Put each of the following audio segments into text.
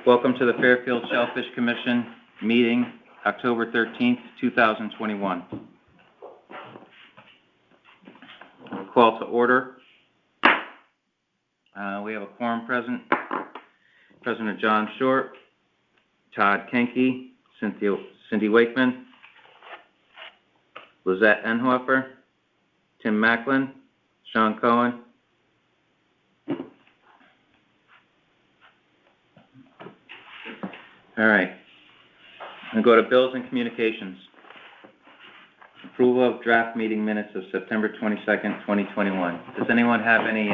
Welcome to the Fairfield Shellfish Commission meeting, October 13th, 2021. Call to order. We have a quorum present. President John Short, Todd Kenke, Cindy Wakeman, Lizette Enhofer, Tim Macklin, Sean Cohen. All right. We'll go to bills and communications. Approval of draft meeting minutes of September 22nd, 2021. Does anyone have any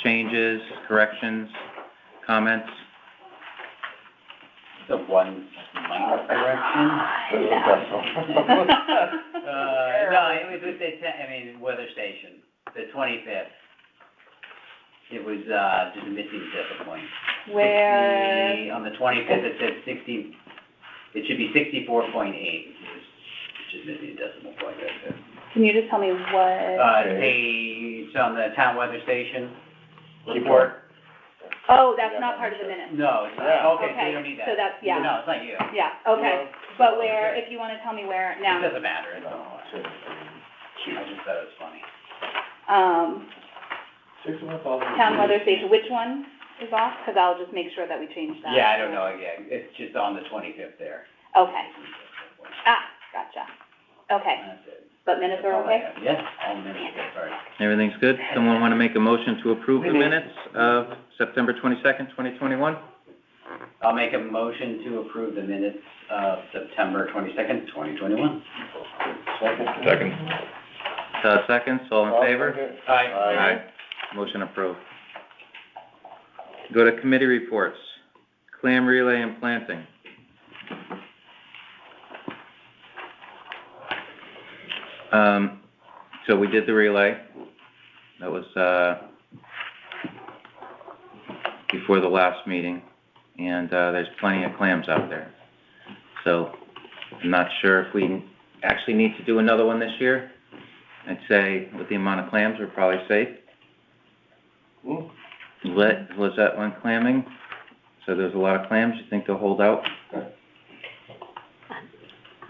changes, corrections, comments? The one minor correction. No, it was with weather station, the 25th. It was just a missing decimal point. Where? On the 25th, it said 60. It should be 64.8. Which is missing a decimal point right there. Can you just tell me what? Page on the town weather station report. Oh, that's not part of the minutes. No, it's not. Okay, so you don't need that. So that's, yeah. No, it's not you. Yeah, okay. But where, if you want to tell me where, It now. doesn't matter. I just thought it was funny. Town weather station, which one is off? Because I'll just make sure that we change that. Yeah, I don't know. Yeah, it's just on the 25th there. Okay. Gotcha. Okay. That's it. But minutes are okay? Yes, all the minutes are sorry. Everything's good? Someone want to make a motion to approve the minutes of September 22nd, 2021? I'll make a motion to approve the minutes of September 22nd, 2021. Second. Seconds, all in favor? Aye. Motion approved. Go to committee reports. Clam relay and planting. So we did the relay. That was before the last meeting, and there's plenty of clams out there. So I'm not sure if we actually need to do another one this year. I'd say with the amount of clams, we're probably safe. Lizette went clamming, so there's a lot of clams. You think they'll hold out?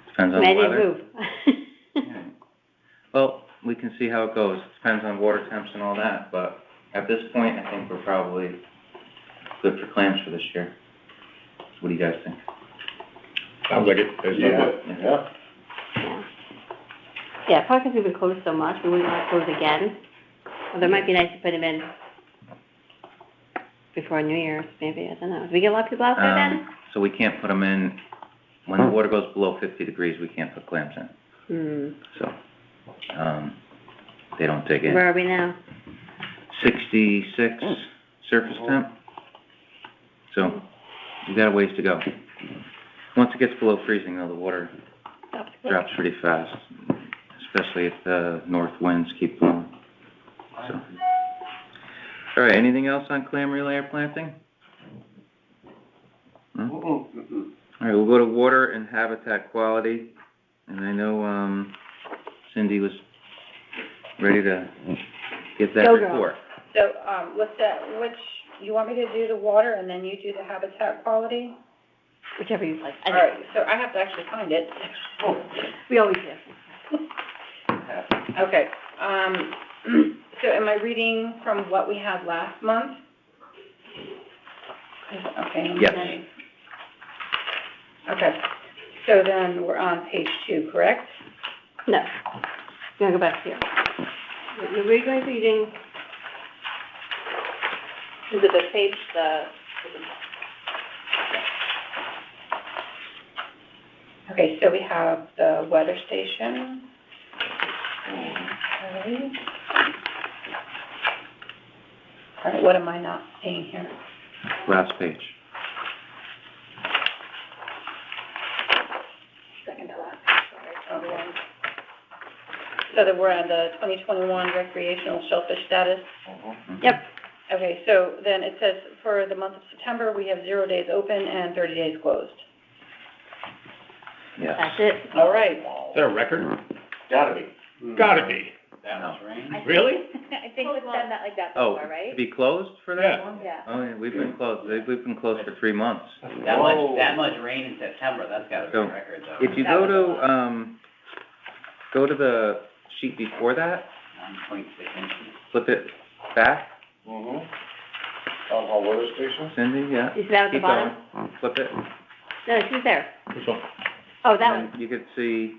Depends on the weather. Yeah. Well, we can see how it goes. Depends on water temps and all that, but at this point, I think we're probably good for clams for this year. What do you guys think? Sounds like it. Yeah, probably because we've been closed so much, we wouldn't want to close again. Although it might be nice to put them in before New Year's, maybe, I don't know. Do we get a lot of people out there then? So we can't put them in, when the water goes below 50 degrees, we can't put clams in. So, they don't dig in. Where are we now? 66 surface temp. So, we got a ways to go. Once it gets below freezing, though, the water drops pretty fast, especially if the north winds keep blowing. So, all right, anything else on clam relay or planting? No? All right, we'll go to water and habitat quality. And I know Cindy was ready to get that report. So, which, you want me to do the water and then you do the habitat quality? Whichever you like. All right, so I have to actually find it. We always do. Okay, so am I reading from what we had last month? Okay. Yes. Okay, so then we're on page 2, correct? No. You're going to go back here. We're going to reading. Is it the page, Okay, so we have the weather station. Okay. All right, what am I not seeing here? Last page. Second to last, sorry. So that we're on the 2021 recreational shellfish status? Yep. Okay, so then it says for the month of September, we have 0 days open and 30 days closed. Yes. That's it. All right. Is that a record? Gotta be. Gotta be. That much rain? I think- Really? I think we've done that like that Oh, before, to right? be closed for that Yeah. one? Yeah. Oh, yeah, we've been closed, we've been closed for 3 months. That much rain in September, that's gotta be So, a record though. If you That go was a to, go to the sheet before that, 9.6 inches. flip it back, Mm-hmm. Town hall weather station? Cindy, yeah. You see that at the Keep bottom? going. Flip it. No, she's there. Which one? Oh, that And one. you could see,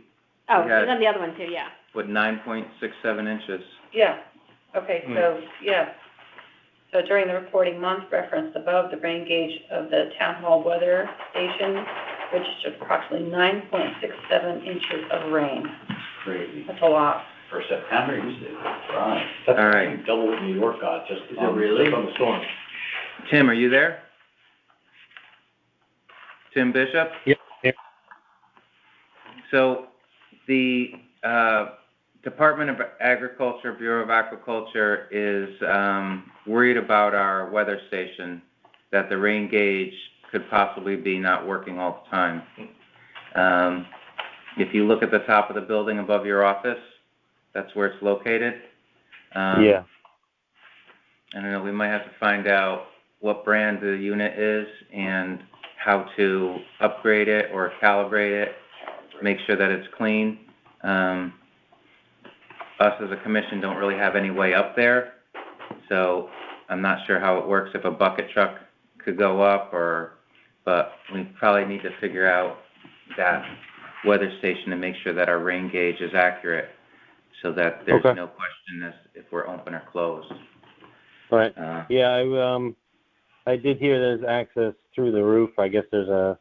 Oh, we had- she's on the other one too, yeah. what, 9.67 inches. Yeah, okay, so, yeah. So during the reporting month referenced above, the rain gauge of the town hall weather station registered approximately 9.67 inches of rain. Crazy. That's a lot. For September, you said, right. That's All right. double what New York got, just, Is it really? just on the storm. Tim, are you there? Tim Bishop? Yep, yep. So, the, Department of Agriculture, Bureau of Aquaculture is, worried about our weather station, that the rain gauge could possibly be not working all the time. If you look at the top of the building above your office, that's where it's located. Yeah. I don't know, we might have to find out what brand the unit is and how to upgrade it or calibrate it, make sure that it's clean. Us as a commission don't really have any way up there, so I'm not sure how it works, if a bucket truck could go up but we probably need to figure out that weather station and make sure that our rain gauge is accurate, so that there's Okay. no question as if we're open or closed. Right. Yeah. I did hear there's access through the roof. I guess there's a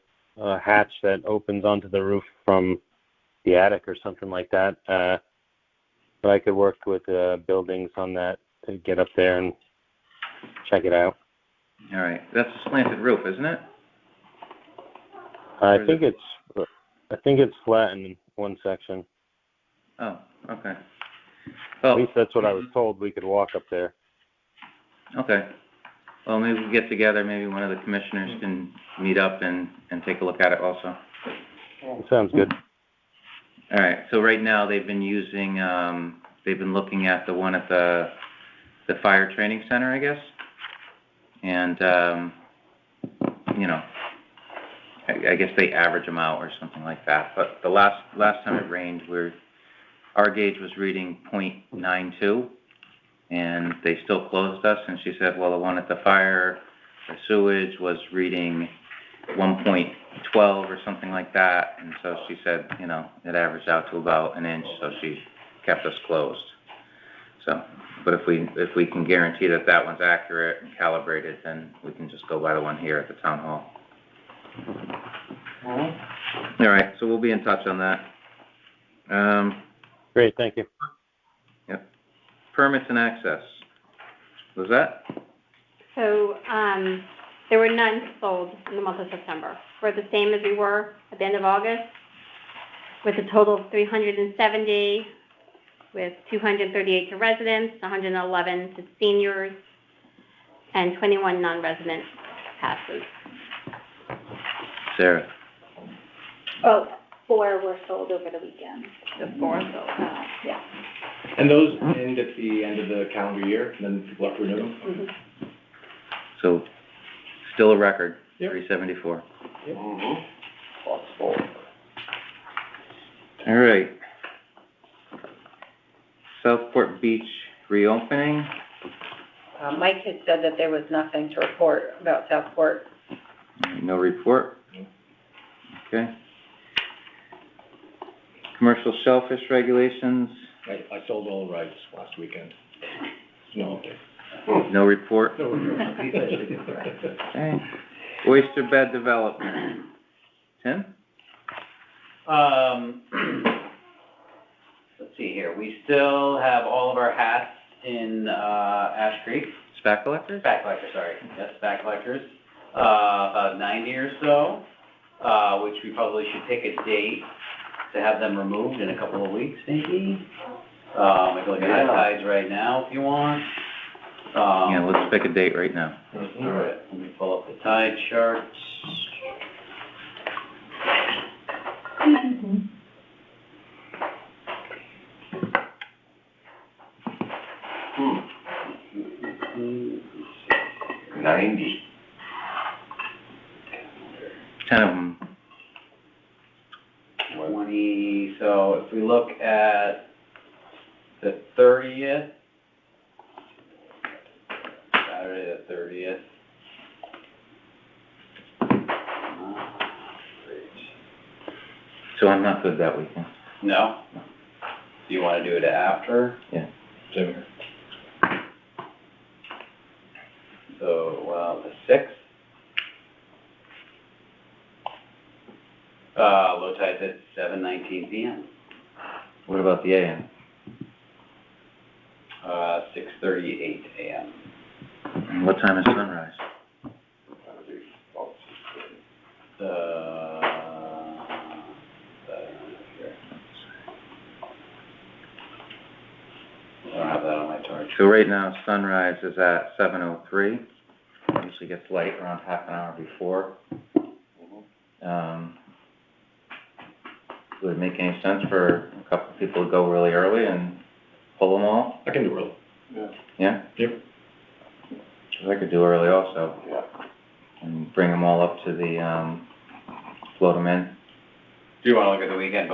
hatch that opens onto the roof from the attic or something like that. But I could work with buildings on that to get up there and check it out. All right, that's a slanted roof, isn't it? I Or is think it's flat in one section. Oh, okay. At Well, least that's what I was told. We could walk up there. okay. Well, maybe we can get together, maybe one of the commissioners can meet up and take a look at it also. Sounds good. All right, so right now they've been using, they've been looking at the one at the fire training center, I guess. And, you know, I guess they average them out or something like that. But the last time it rained, our gauge was reading .92, and they still closed us. And she said, well, the one at the fire, the sewage was reading 1.12 or something like that. And so she said, you know, it averaged out to about an inch, so she kept us closed. So, but if we can guarantee that that one's accurate and calibrated, then we can just go by the one here at the town hall. All right, so we'll be in touch on that. Great, thank you. Yep. Permits and access. Was that? So, there were none sold in the month of September. We're the same as we were at the end of August, with a total of 370, with 238 to residents, 111 to seniors, and 21 non-resident passes. Sarah? Oh, 4 were sold over the weekend. The 4 sold. Yeah. And those end at the end of the calendar year, and then people have to renew them? Mm-hmm. So, still a record, Yep. 374. Mm-hmm. Lots full. All right. Southport Beach reopening. Mike had said that there was nothing to report about Southport. No report. Okay. Commercial shellfish regulations, I sold all the rights last weekend. No, okay. no report. No, Okay. Oyster bed development. Tim? Let's see here, we still have all of our hats in, Ash Creek. Spat collectors? Spat collectors, sorry, yes, spat collectors, about 90 or so, which we probably should pick a date to have them removed in a couple of weeks, maybe. I can look at high tides right now if you want. Yeah, let's pick a date right now. All right, let me pull up the tide charts. 10 of them. 20, so if we look at the 30th, Saturday the 30th. So I'm not good that weekend. No? Do you want to do it after? Yeah. Same here. So, well, the 6th. Low tide's at 7:19 p.m. What about the AM? 6:38 a.m. And what time is sunrise? Here. I don't have that on my torch. So right now, sunrise is at 7:03. Usually gets light around half an hour before. Would it make any sense for a couple of people to go really early and pull them all? I can do early. Yeah? Yep. 'Cause I could do early also. Yeah. And bring them all up to the, float them in. Do you want to look at the weekend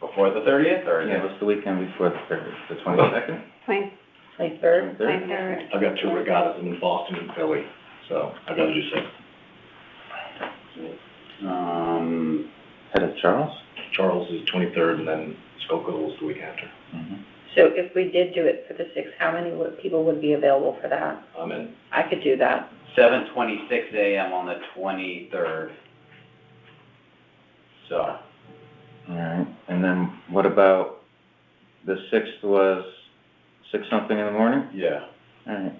before the 30th, or is Yeah, it? what's the weekend before the 30th? The 22nd? 23rd? 23rd. I've got 2 regattas in Boston and Philly, so I've got to do 6. Head of Charles? Charles is 23rd, and then Skoko's is the week after. Mm-hmm. So if we did do it for the 6th, how many people would be available for that? I'm in. I could do that. 7:26 a.m. on the 23rd. So, Alright, and then what about, the 6th was 6 something in the morning? yeah. Alright.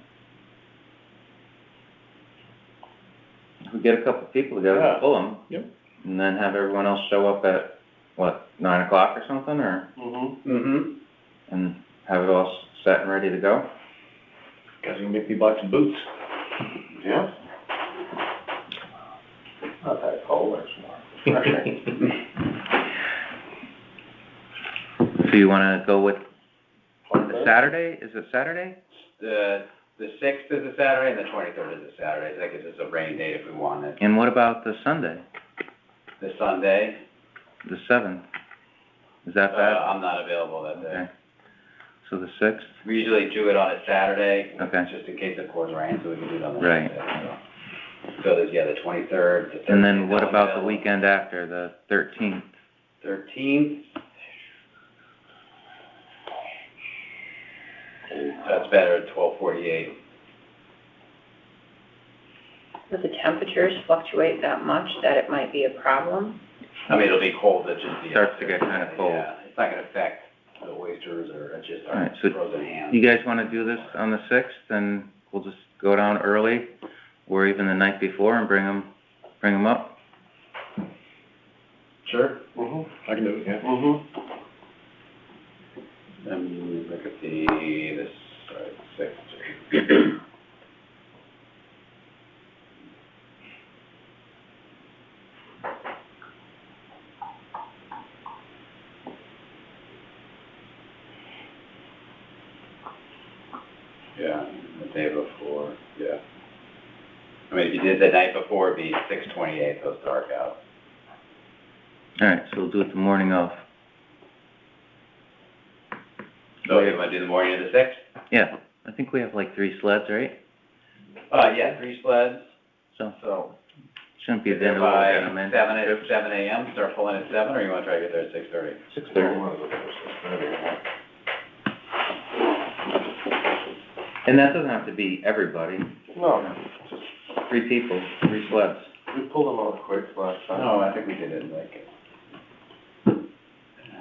If we get a couple people together, Yeah. pull them. Yep. And then have everyone else show up at, 9 o'clock or something, or, Mm-hmm. and have it all set and ready to go? Guys, you can make me buy some boots. Yeah. Not that cold or So you wanna go with the Saturday? Is it Saturday? The 6th is a Saturday, and the 23rd is a Saturday. That gives us a rain date if we want it. And what about the Sunday, The Sunday, the 7th? Is that bad? I'm not available that day. Okay. So the 6th? We usually do it on a Saturday, Okay. just in case it pours rain, so we can do it on the Right. Saturday. So there's, the 23rd, the 13th. And then what about the available. weekend after, the 13th? 13th. That's better at 12:48. Would the temperatures fluctuate that much that it might be a problem? I mean, it'll be cold, it just be. Starts to get kinda cold. Yeah, it's not gonna affect the oysters or just our Alright, so frozen ham. You guys wanna do this on the 6th, and we'll just go down early, or even the night before and bring them up? Sure. I can do it, yeah. Look at this, 6th. Yeah, the day before, yeah. I mean, if you did the night before, it'd be 6:28, so it's dark out. Alright, so we'll do it the morning of. So you wanna do the morning of the 6th? Yeah, I think we have like 3 sleds, right? Yeah, 3 sleds, So, so. shouldn't be Get the end there of the world, by get 'em in. 7 a.m., start pulling at 7, or you wanna try to get there at 6:30? 6:30. And that doesn't have to be everybody, No, 3 people, 3 sleds. we pulled them out quick last time. No, I think we did it in like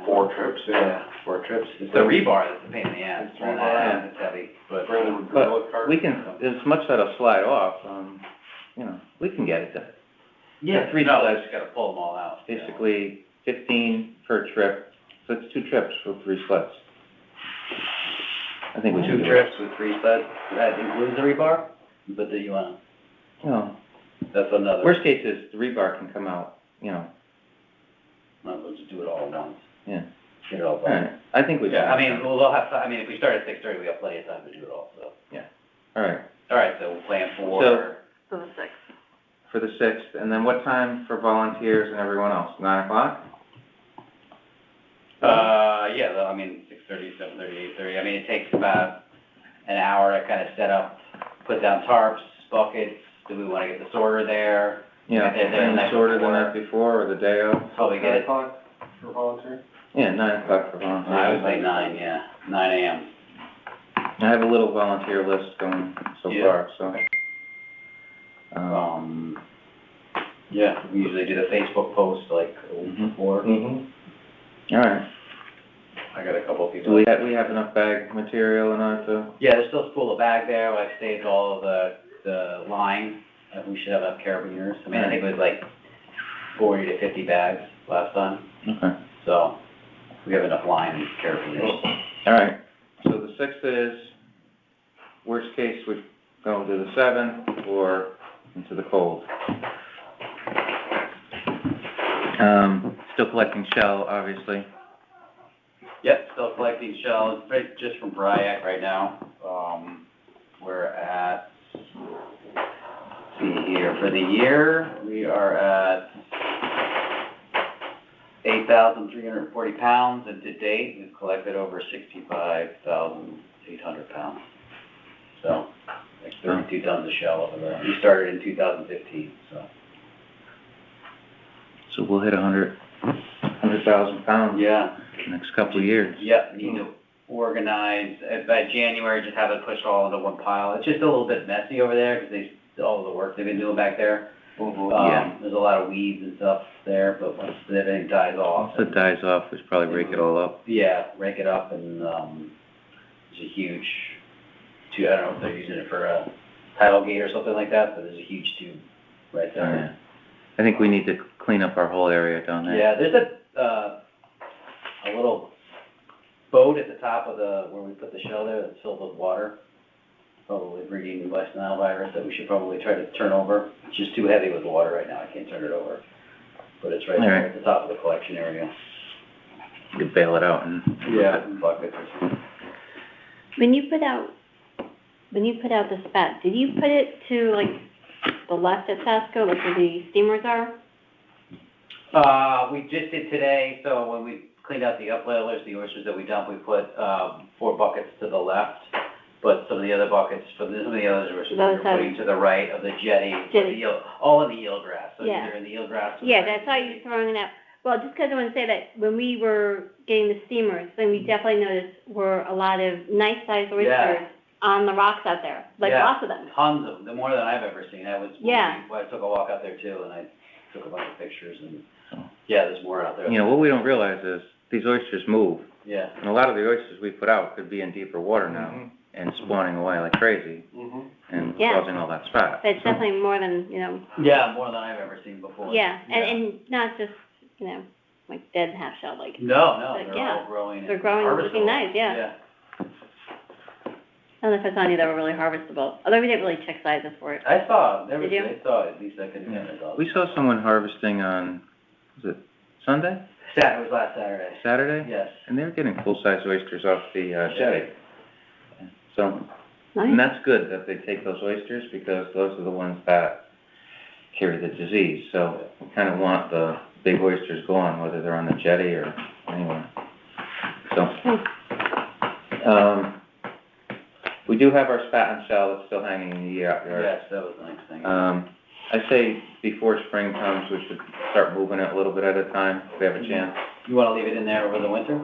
4 trips, yeah, 4 trips. It's the rebar that's a pain in the ass, It's throwing rebar, that yeah. in, it's heavy, but. Bring the gorilla But cart. we can, as much that'll slide off, we can get it done. Yeah, 3 no, sleds, just gotta pull them all out. you know. basically 15 per trip, so it's 2 trips for 3 sleds. I think we should 2 do it. trips with 3 sleds, that includes the rebar, but do you wanna, No, that's another. worst case is the rebar can come out, Might as well just do it all at once. Yeah. Get it all done. alright, I think we should. Yeah, I mean, we'll have, if we start at 6:30, we have plenty of time to do it all, so. Alright, All right, so we'll plan for. So- So the 6th. for the 6th, and then what time for volunteers and everyone else? 9 o'clock? Yeah, I mean, 6:30, 7:30, 8:30, I mean, it takes about an hour to kind of set up, put down tarps, buckets, do we wanna get the sorter there? Yeah, They're there the and night sorted the before. night before or the day of? Probably get it, o'clock for volunteer? Yeah, 9 o'clock for volunteers. I would say 9, yeah, 9 AM. I have a little volunteer list going so Yeah. far, so. Yeah, we usually do the Facebook post like a week Mhm. before. All right. I got a couple of Do people. we have enough bag material enough to? Yeah, there's still a spool of bag there, I've saved all of the line, we should have enough carabiners. I mean, I think it was like 40 to 50 bags last time, Okay. so we have enough line and carabiners. All right. So the 6th is, worst case, we go into the 7th or into the cold. Still collecting shell, obviously. Yep, still collecting shells, just from Bryac right now. We're at, let's see here, for the year, we are at 8,340 pounds, and to date, we've collected over 65,800 pounds. So, like 32 tons of shell over there. We started in 2015, so. So we'll hit 100,000 pounds Yeah. in the next couple of years. Yep, need to organize, by January, just have it pushed all into one pile. It's just a little bit messy over there, because all of the work they've been doing back there. Yeah. There's a lot of weeds and stuff there, but once everything dies off. Once it dies off, we should probably rake it all up. Yeah, rake it up, and, there's a huge tube, I don't know if they're using it for a tidal gate or something like that, but there's a huge tube right Yeah. there. I think we need to clean up our whole area down there. Yeah, there's a little boat at the top of where we put the shell there that's filled with water, probably bringing West Nile virus that we should probably try to turn over. It's just too heavy with water right now, I can't turn it over. But it's right All there right. at the top of the collection area. You could bail it out and. Yeah, buckets or something. When you put out the spat, did you put it to like the left at Tasco, like where the steamers are? We just did today, so when we cleaned out the uplanders, the oysters that we dumped, we put, 4 buckets to the left. But some of the other buckets, some of the other oysters, we were putting to the right of the jetty, all in the eelgrass. So Yeah. either in the eelgrass. or Yeah, right that's how in the you're throwing it out. Well, just because I want to say that when we were getting the steamers, then we definitely noticed were a lot of nice-sized oysters Yeah. on the rocks out there, like Yeah. lots of them. Tons of them, more than I've ever seen. I took a walk out there too, and I took a bunch of pictures, and, yeah, there's more out there. You know, what we don't realize is these oysters move. Yeah. And a lot of the oysters we put out could be in deeper water now and spawning away like crazy and Yeah. causing all that spat. But it's definitely more than, Yeah, more than I've ever seen before. yeah, and not just, like dead half-shell, like, No, Like, they're yeah. all growing. They're growing and looking harvestable. nice, yeah. I don't know if I saw any that were really harvestable, although we didn't really check sizes for it. I saw, Did you? I saw at least I could get it all. We saw someone harvesting on, was it Sunday? It was last Saturday. Saturday? Yes. And they were getting full-size oysters off the jetty. So, and Nice. that's good that they take those oysters because those are the ones that carry the disease. So we kind of want the big oysters gone, whether they're on the jetty or anywhere. So, we do have our spat and shell that's still hanging in the yard. Yes, that was the next thing. I say before spring comes, we should start moving it a little bit at a time, if we have a chance. You wanna leave it in there over the winter?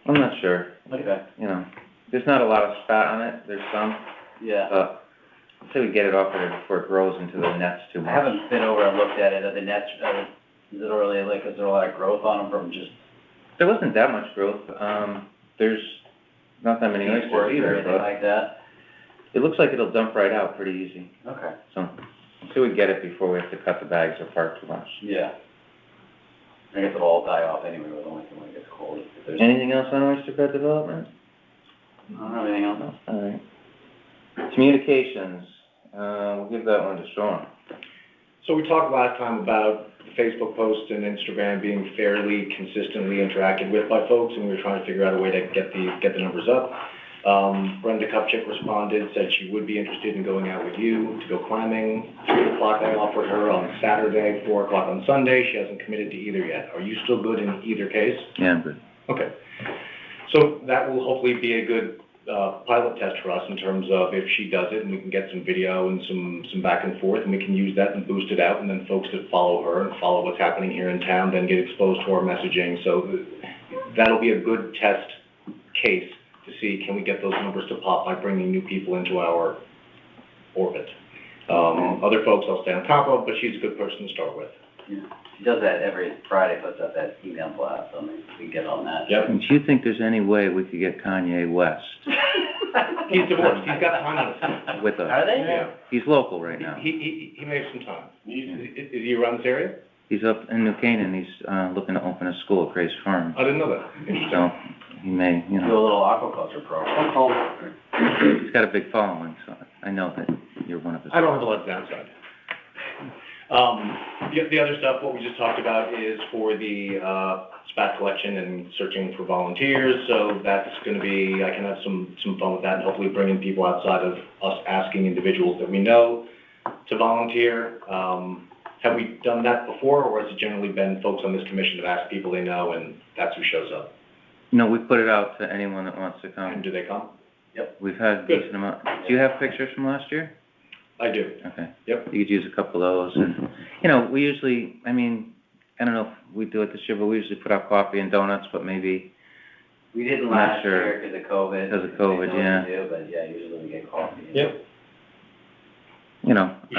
I'm not sure, Okay. there's not a lot of spat on it, there's some, Yeah. but I'd say we get it off of there before it grows into the nets too I much. haven't been over and looked at it, are the nets, is there a lot of growth on them from just There wasn't that much growth, there's not that many oysters or either, anything but like that? it looks like it'll dump right out pretty easy, Okay. so, until we get it before we have to cut the bags apart too much. Yeah. I guess it'll all die off anyway with the winter when it gets cold. If there's, Anything else on oyster bed development? I don't have anything else. All right. Communications, we'll give that one to Sean. So we talked last time about Facebook posts and Instagram being fairly consistently interacted with by folks, and we were trying to figure out a way to get the numbers up. Brenda Kupchik responded, said she would be interested in going out with you to go climbing. 3 o'clock, I offered her, I'll Saturday, 4 o'clock on Sunday. She hasn't committed to either yet. Are you still good in either case? Yeah, I'm good. Okay. So that will hopefully be a good pilot test for us in terms of if she does it, and we can get some video and some back and forth, and we can use that and boost it out, and then folks that follow her and follow what's happening here in town then get exposed to our messaging. So that'll be a good test case to see, can we get those numbers to pop by bringing new people into our orbit. Other folks I'll stay on top of, but she's a good person to start with. Yeah. She does that every Friday, puts up that email blast, so maybe we can get on that. Yep. Do you think there's any way we could get Kanye West He's divorced. He's got time on his hands. with us? Are they? Yeah. He's local right now. He may have some time. Is he around this area? He's up in New Canaan. He's looking to open a school at Grace Farm. I didn't know that. Interesting. So he may, Do a little aquaculture program. he's got a big following, so I know that you're one of his. I don't have a lot of downside. The other stuff, what we just talked about, is for the spat collection and searching for volunteers. So that's going to be, I can have some fun with that, and hopefully bring in people outside of us asking individuals that we know to volunteer. Have we done that before, or has it generally been folks on this commission that ask people they know, and that's who shows up? No, we put it out to anyone that wants to come. And do they come? We've had a Good. decent amount. Do you have pictures from last year? I do. Okay. Yep. You could use a couple of those. And, you know, we usually, I mean, I don't know if we do it this year, but we usually put out coffee and donuts, but maybe, We didn't I'm not last sure. year because of COVID. Because of COVID, They know yeah. what to do, but yeah, usually we get coffee. Yep. you know, We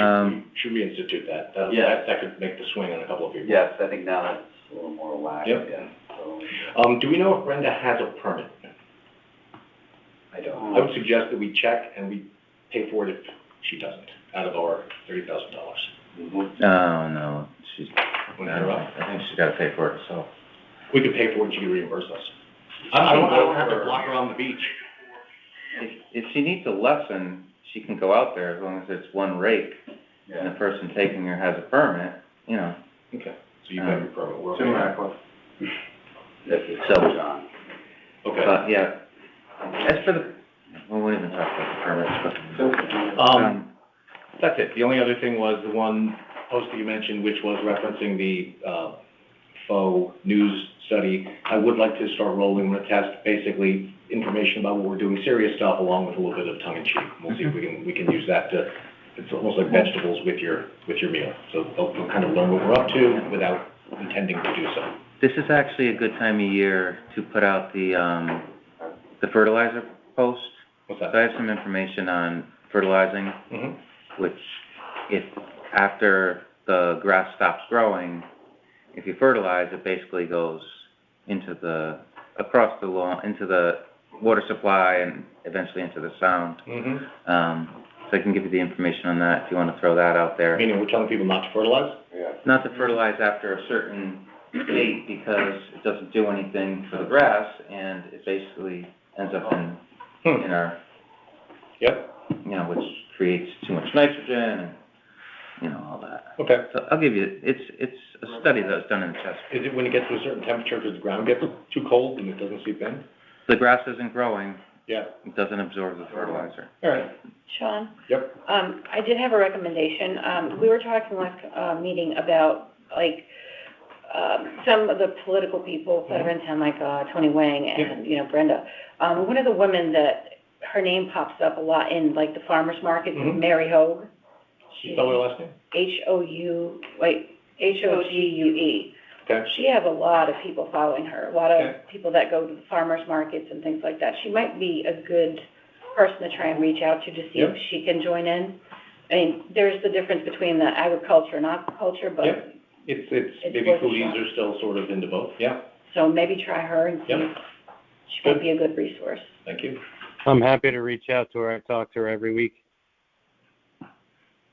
should reinstitute that. That could make the swing on a couple of people. Yes, I think now that's a little more lax, Yep. yeah. So, Do we know if Brenda has a permit? I don't. I would suggest that we check and we pay for it if she doesn't, out of our $30,000. oh, no, she's, Wanna interrupt? I think she's gotta pay for it herself. We could pay for it and she could reimburse us. I don't have to block her on the beach. If she needs a lesson, she can go out there as long as it's one rake, and the person taking her has a permit, you know. Okay, so you got your permit, we're Tim okay. Ratcliffe. So, John. Okay. but, yeah, as for the, we won't even talk about the permits, but, That's it. The only other thing was the one post that you mentioned, which was referencing the faux news study. I would like to start rolling with a test, basically information about what we're doing, serious stuff, along with a little bit of tongue in cheek. We'll see if we can use that to, it's almost like vegetables with your meal. So they'll kind of learn what we're up to without intending to do so. this is actually a good time of year to put out the fertilizer post. What's So I that? have some information on fertilizing, Mm-hmm. which if, after the grass stops growing, if you fertilize, it basically goes into across the lawn, into the water supply and eventually into the sound. Mm-hmm. So I can give you the information on that if you want to throw that out there. Meaning we're telling people not to fertilize? Yeah. Not to fertilize after a certain date because it doesn't do anything for the grass and it basically ends up in our, Yep. you know, which creates too much nitrogen and, you know, all that. Okay. So I'll give you, it's a study that was done in Chesapeake. Is it when it gets to a certain temperature, does the ground get too cold and it doesn't seep in? The grass isn't growing, Yeah. it doesn't absorb the fertilizer. All right. Sean? Yep. I did have a recommendation. We were talking last meeting about, like, some of the political people that are in town, like Tony Wang and, you know, Brenda. One of the women that her name pops up a lot in, like, the farmers market, Mhm. Mary Hogue. Spell her last name? Hogue. Okay. She has a lot of people following her, a lot of Okay. people that go to the farmers markets and things like that. She might be a good person to try and reach out to see Yep. if she can join in. I mean, there's the difference between the agriculture and aquaculture, but, Yep. It's maybe worth a foodies shot. are still sort of into both. Yeah. so maybe try her and see Yep. if she might be a good resource. Thank you. I'm happy to reach out to her. I talk to her every week.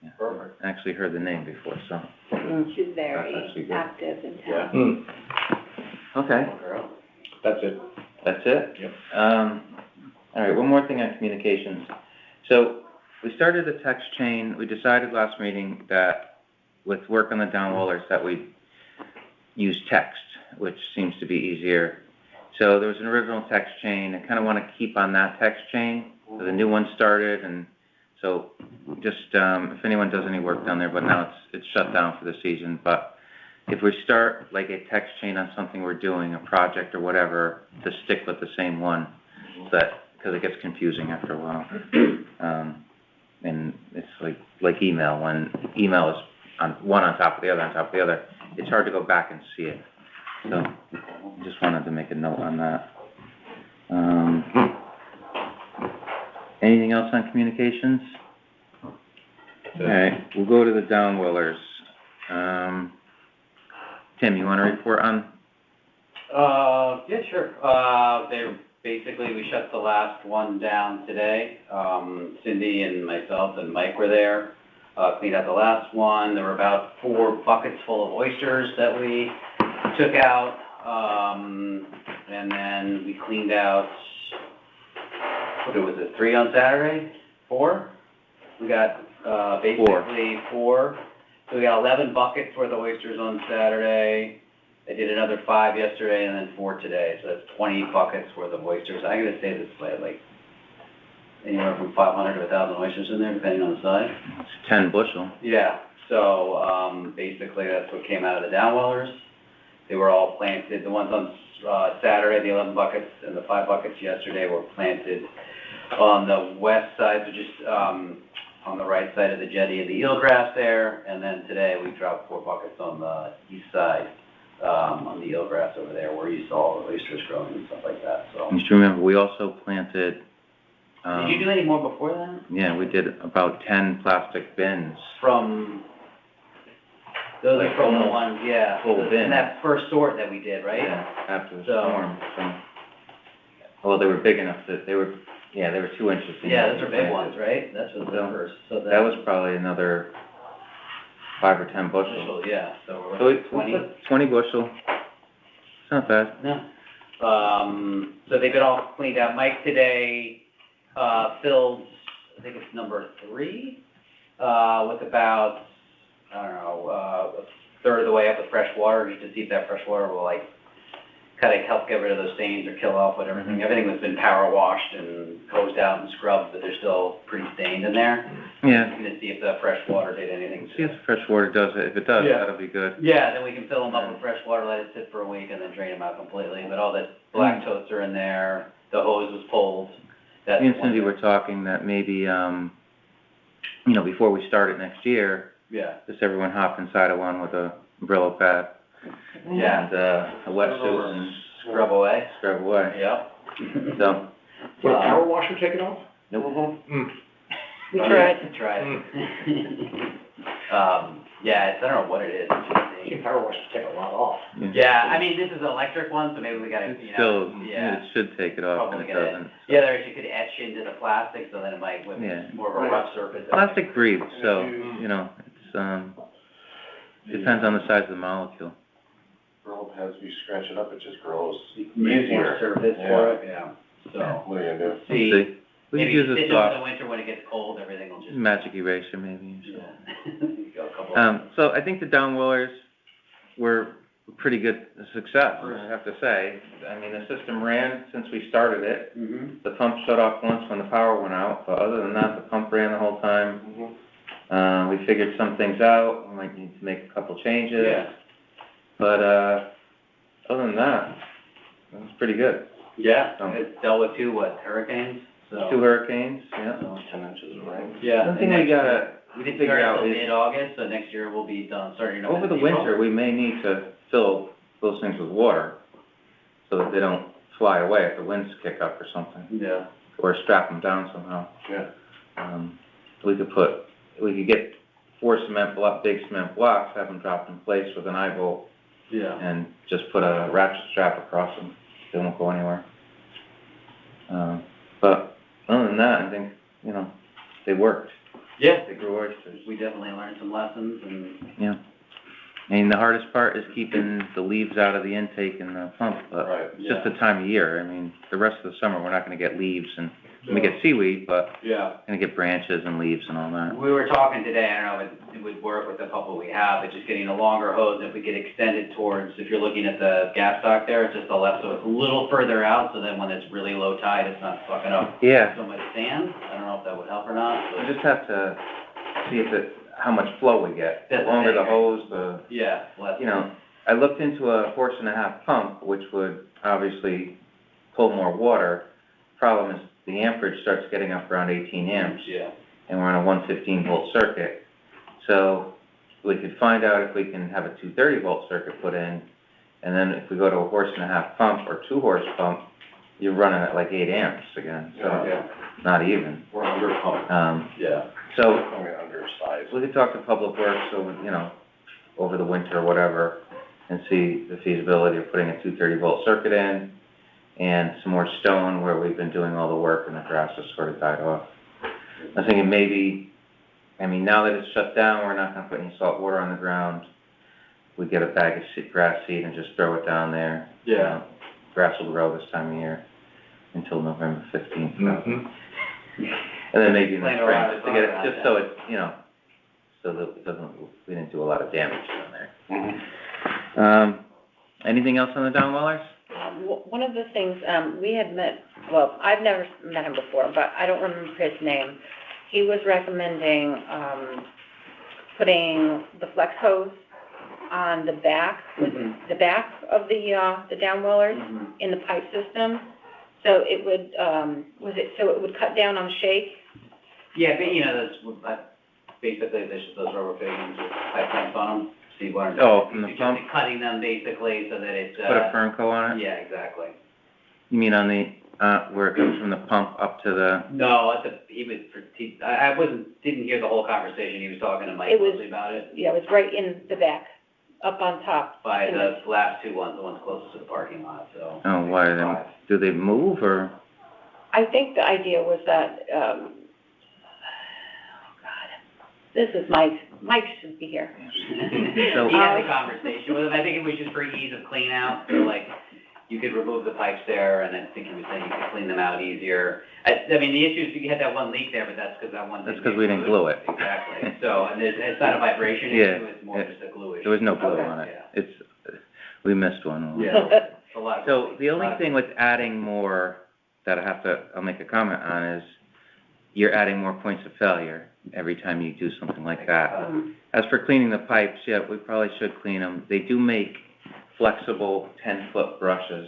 Yeah. Perfect. I actually heard the name before, so. She's That's very actually good. active in Yeah. town. Okay, That's it. that's it? Yep. All right, one more thing on communications. So we started a text chain. We decided last meeting that with work on the downwallers that we'd use text, which seems to be easier. So there was an original text chain. I kind of want to keep on that text chain. So the new one started, and So just, if anyone does any work down there, but now it's shut down for the season, but if we start like a text chain on something we're doing, a project or whatever, to stick with the same one, because it gets confusing after a while. And it's like email, when email is on one on top of the other, it's hard to go back and see it. So, just wanted to make a note on that. Anything else on communications? All right, we'll go to the downwellers. Tim, you want to report on? Yeah, sure. Basically, we shut the last one down today. Cindy and myself and Mike were there, cleaned out the last one. There were about 4 buckets full of oysters that we took out. And then we cleaned out, what was it, 3 on Saturday? 4? We got, basically 4. So we got 11 buckets worth of oysters on Saturday. I did another 5 yesterday and then 4 today, so that's 20 buckets worth of oysters. I'm gonna say this way, like, anywhere from 500 to 1,000 oysters in there, depending on the size. It's 10 bushel. Yeah, so, basically that's what came out of the downwellers. They were all planted, the ones on, Saturday, the 11 buckets and the 5 buckets yesterday were planted on the west side, so just, on the right side of the jetty of the eelgrass there, and then today we dropped 4 buckets on the east side, on the eelgrass over there where you saw the oysters growing and stuff like that, so. You should remember, we also planted, Did you do any more before that? yeah, we did about 10 plastic bins. From, those are Like from the almost ones, yeah. full bin. In that first sort that we did, right? Yeah, after the So- storm, so. Well, they were big enough that they were 2 inches. Yeah, those are big ones, right? That's what the So, first, so That was probably another 5 or 10 bushels. bushel, yeah, so we're So looking it's at 20. 20 bushel. It's not bad. No. So they've been all cleaned out. Mike today, filled, I think it's number 3, with about, I don't know, a third of the way up with fresh water, just to see if that fresh water will like, kind of help get rid of those stains or kill off whatever. Mhm. Everything has been power washed and hosed out and scrubbed, but they're still pretty stained in there. Yeah. Just gonna see if the fresh water did anything. See if the fresh water does it. If it does, Yeah. that'll be good. Yeah, then we can fill them up with fresh water, let it sit for a week, and then drain them out completely. But all the black totes are in there, the hose was pulled. That's Me and one Cindy thing. were talking that maybe, before we start it next year, Yeah, just everyone hop inside of one with a Brillo pad yeah, and, a wetsuit and scrub away, scrub away. yep. So, Would a power washer take it off? nope. We tried. Tried. Yeah, I don't know what it is. It's just I think power washers take a lot off. Yeah, I mean, this is an electric one, so maybe we gotta, It's still, yeah. it should take it off and Probably it get it. doesn't. The other is you could etch into the plastic, so then it might, with Yeah. more of a rough surface. Plastic breathes, so, it's, depends on the size of the molecule. Grill pads, you scratch it up, it just grows More easier. surface for it, yeah, so. What are you gonna do? We'll See, see. We can maybe use stitch a over the soft winter when it gets cold, everything will just. magic eraser maybe. Yeah. You go a couple. So I think the downwellers were pretty good success, I have to say. I mean, the system ran since we started it. Mhm. The pump shut off once when the power went out, but other than that, the pump ran the whole time. We figured some things out, we might need to make a couple changes. Yeah. But, other than that, it was pretty good. Yeah, So- it dealt with 2 hurricanes, so. 2 hurricanes, yeah. So, 10 inches of rain. yeah. One thing and we next gotta year- We didn't figure start out until is, mid-August, so next year we'll be done, starting up over in the April. winter, we may need to fill those things with water so that they don't fly away if the winds kick up or something, Yeah. or strap them down somehow. Yeah. We could get 4 big cement blocks, have them dropped in place with an eye bolt, Yeah. and just put a ratchet strap across them. They won't go anywhere. But other than that, I think, they worked. Yeah, They grew oysters. we definitely learned some lessons and, Yeah. I mean, the hardest part is keeping the leaves out of the intake and the pump, but Right. it's just the time of year. I mean, the rest of the summer, we're not gonna get leaves and, we get seaweed, but yeah. gonna get branches and leaves and all that. We were talking today, I don't know if it would work with the couple we have, but just getting a longer hose, if we could extend it towards, if you're looking at the gas stock there, it's just the left, so it's a little further out, so then when it's really low tide, it's not fucking up Yeah, so much sand. I don't know if that would help or not, We but, just have to see how much flow we get. The That's the longer the thing. hose, yeah, less. I looked into a 1.5-horse pump, which would obviously pull more water. Problem is, the amperage starts getting up around 18 amps, Yeah. and we're on a 115-volt circuit. So we could find out if we can have a 230-volt circuit put in, and then if we go to a 1.5-horse pump or 2-horse pump, you're running at like 8 amps again, so Yeah. not even. We're under pumped. Yeah. So I mean, undersized. we could talk to Public Works over the winter or whatever, and see the feasibility of putting a 230-volt circuit in, and some more stone where we've been doing all the work and the grass has sort of died off. I'm thinking maybe, now that it's shut down, we're not gonna put any salt water on the ground. We get a bag of grass seed and just throw it down there. Yeah. Grass will grow this time of year until November 15th. Mm-hmm. And then maybe in the Explain a spring, lot of just to get it, thought just around so it, so that it doesn't, we didn't do a lot of damage down there. Anything else on the downwellers? One of the things, we had met, well, I've never met him before, but I don't remember his name. He was recommending, putting the flex hose on the back, the back of the downwellers Mhm. in the pipe system. So it would, so it would cut down on shake? Yeah, but that's, basically, there's just those rubber fittings with pipe clamps on them, so you want to. Oh, from the you're pump? just cutting them basically so that it's, Put a Fernco on it? yeah, exactly. You mean on the, where it goes from the pump up to the, No, I didn't hear the whole conversation, he was talking to Mike It was- mostly about it, Yeah, it was right in the back, up on top. by the last two ones, the ones closest to the parking lot, so. oh, why, Five. do they move, or? I think the idea was that, oh God, this is Mike should be here. So- He had a conversation with him, I think it was just for ease of clean out, so like, you could remove the pipes there, and I think he was saying you could clean them out easier. The issue is you had that one leak there, but that's because that one. That's because we didn't glue it. Exactly, so, and it's not a vibration Yeah, issue, it's more just a glue issue. There was no glue Okay. on it. Yeah. We missed one. Yeah. It's a lot of. So the only thing with adding more that I'll make a comment on is, you're adding more points of failure every time you do something like that. As for cleaning the pipes, yeah, we probably should clean them. They do make flexible 10-foot brushes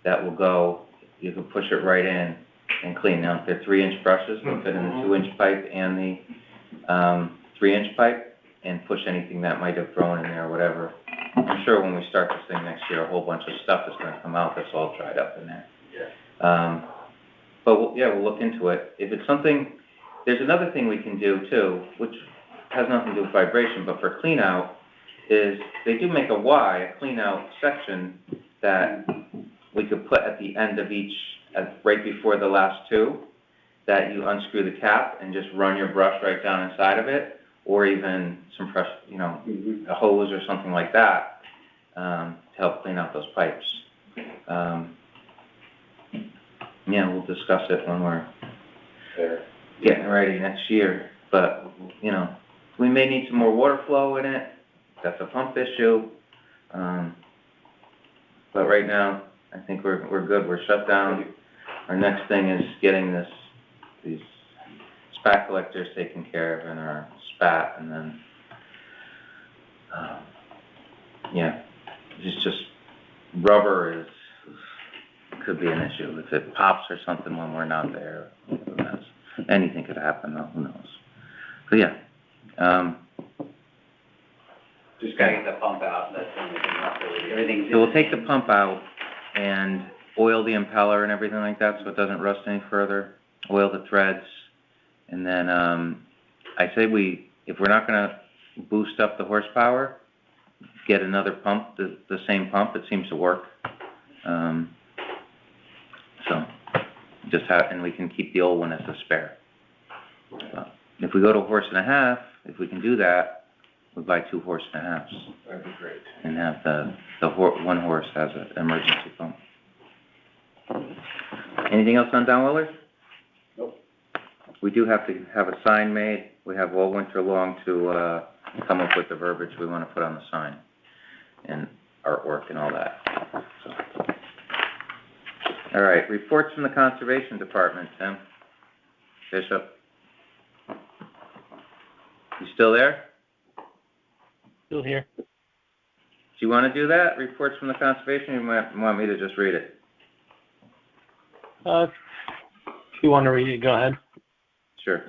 that will go, you can push it right in and clean. Now, they're 3-inch brushes, they fit in the 2-inch pipe and the 3-inch pipe, and push anything that might have grown in there or whatever. I'm sure when we start this thing next year, a whole bunch of stuff is gonna come out that's all dried up in there. Yeah. But we'll look into it. If it's something, there's another thing we can do too, which has nothing to do with vibration, but for clean out, is they do make a clean out section that we could put at the end of each, right before the last two, that you unscrew the cap and just run your brush right down inside of it, or even some fresh, a hose or something like that, to help clean out those pipes. Yeah, we'll discuss it when we're getting ready next year, but, we may need some more water flow in it. That's a pump issue. But right now, I think we're good. We're shut down. Our next thing is getting these spat collectors taken care of and our spat, and then, it's just, rubber could be an issue. If it pops or something when we're not there, who knows? Anything could happen, though, who knows? But yeah, Just gotta get the pump out, that's the only thing, not really, everything's. so we'll take the pump out and oil the impeller and everything like that so it doesn't rust any further, oil the threads, and then, I say if we're not gonna boost up the horsepower, get another pump, the same pump, it seems to work. So, and we can keep the old one as a spare. If we go to 1.5 horse, if we can do that, we buy 2 1.5 horse. That'd be great. And have the 1 horse as an emergency pump. Anything else on downwellers? Nope. We do have to have a sign made. We have all winter long to come up with the verbiage we want to put on the sign, and artwork and all that. So. All right, reports from the Conservation Department, Tim. Bishop. You still there? Still here. Do you want to do that? Reports from the conservation, or you might want me to just read it? If you want to read it, go ahead. Sure.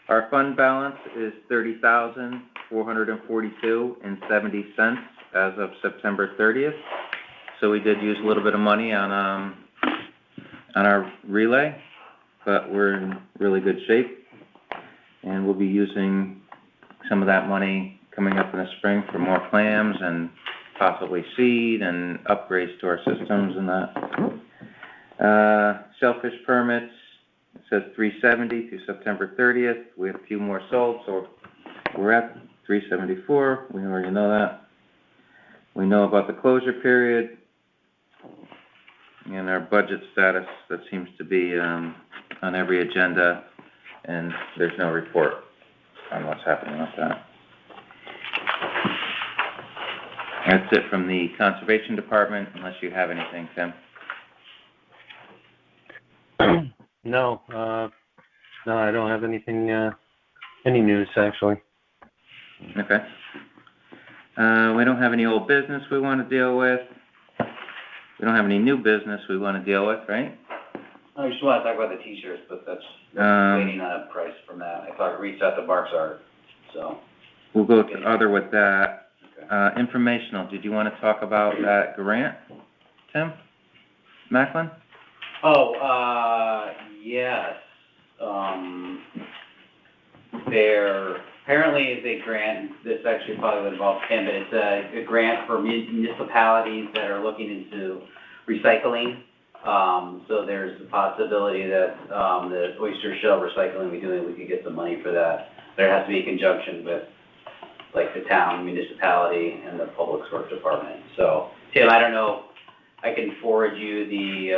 Our fund balance is $30,442.70 as of September 30th. So we did use a little bit of money on our relay, but we're in really good shape. And we'll be using some of that money coming up in the spring for more clams and possibly seed and upgrades to our systems and that. Shellfish permits, it says 370 through September 30th. We have a few more sold, so we're at 374. We already know that. We know about the closure period and our budget status. That seems to be on every agenda, and there's no report on what's happening with that. That's it from the Conservation Department, unless you have anything, Tim. No, I don't have anything, any news actually. Okay. We don't have any old business we want to deal with. We don't have any new business we want to deal with, right? I just want to talk about the t-shirts, but that's waiting on a price from that. I thought I reached out to Mark's Art, so. We'll go to other with that. Okay. Informational, did you want to talk about that grant, Tim Macklin? Oh, yes. There apparently is a grant, this actually probably would involve Tim, but it's a grant for municipalities that are looking into recycling. So there's a possibility that the oyster shell recycling we could get some money for that. There has to be a conjunction with like the town, municipality, and the Public Works Department. So Tim, I don't know, I can forward you the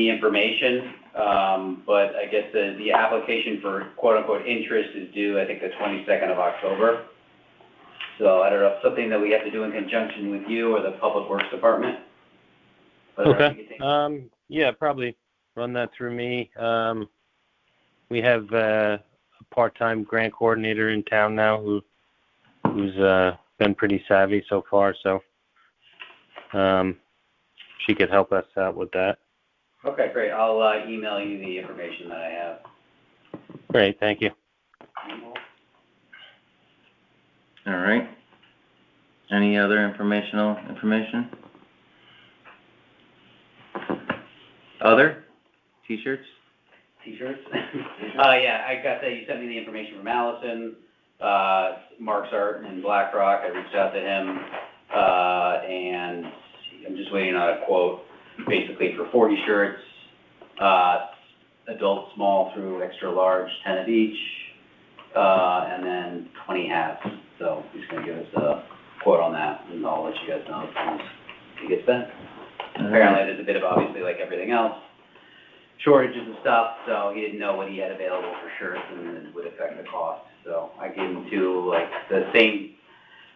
information, but I guess the application for quote-unquote interest is due, I think, the 22nd of October. So I don't know if something that we have to do in conjunction with you or the Public Works Department. But Okay. Yeah, probably run that through me. We have a part-time grant coordinator in town now who's been pretty savvy so far, so she could help us out with that. Okay, great. I'll email you the information that I have. Great, thank you. All right. Any other information? Other? T-shirts? T-shirts? Yeah, I got that. You sent me the information from Allison, Mark's Art in Black Rock. I reached out to him, and I'm just waiting on a quote, basically for 40 shirts, adult small through extra large, 10 of each, and then 20 hats. So he's going to give us a quote on that, and I'll let you guys know as soon as he gets back. Apparently there's a bit of, obviously, like everything else, shortages and stuff, so he didn't know what he had available for shirts and it would affect the cost. So I gave him two, like, the same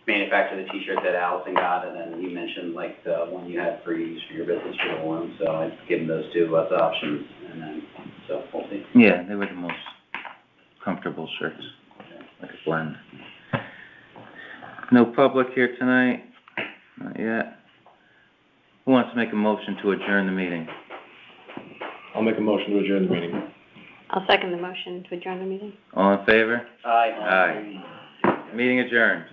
manufacturer of the t-shirt that Allison got, and then you mentioned, like, the one you had for use for your business for the one, so I gave him those two as options, and then, so we'll see. Yeah, they were the most comfortable shirts, like a blend. No public here tonight, not yet. Who wants to make a motion to adjourn the meeting? I'll make a motion to adjourn the meeting. I'll second the motion to adjourn the meeting. All in favor? Aye. Aye. Meeting adjourned.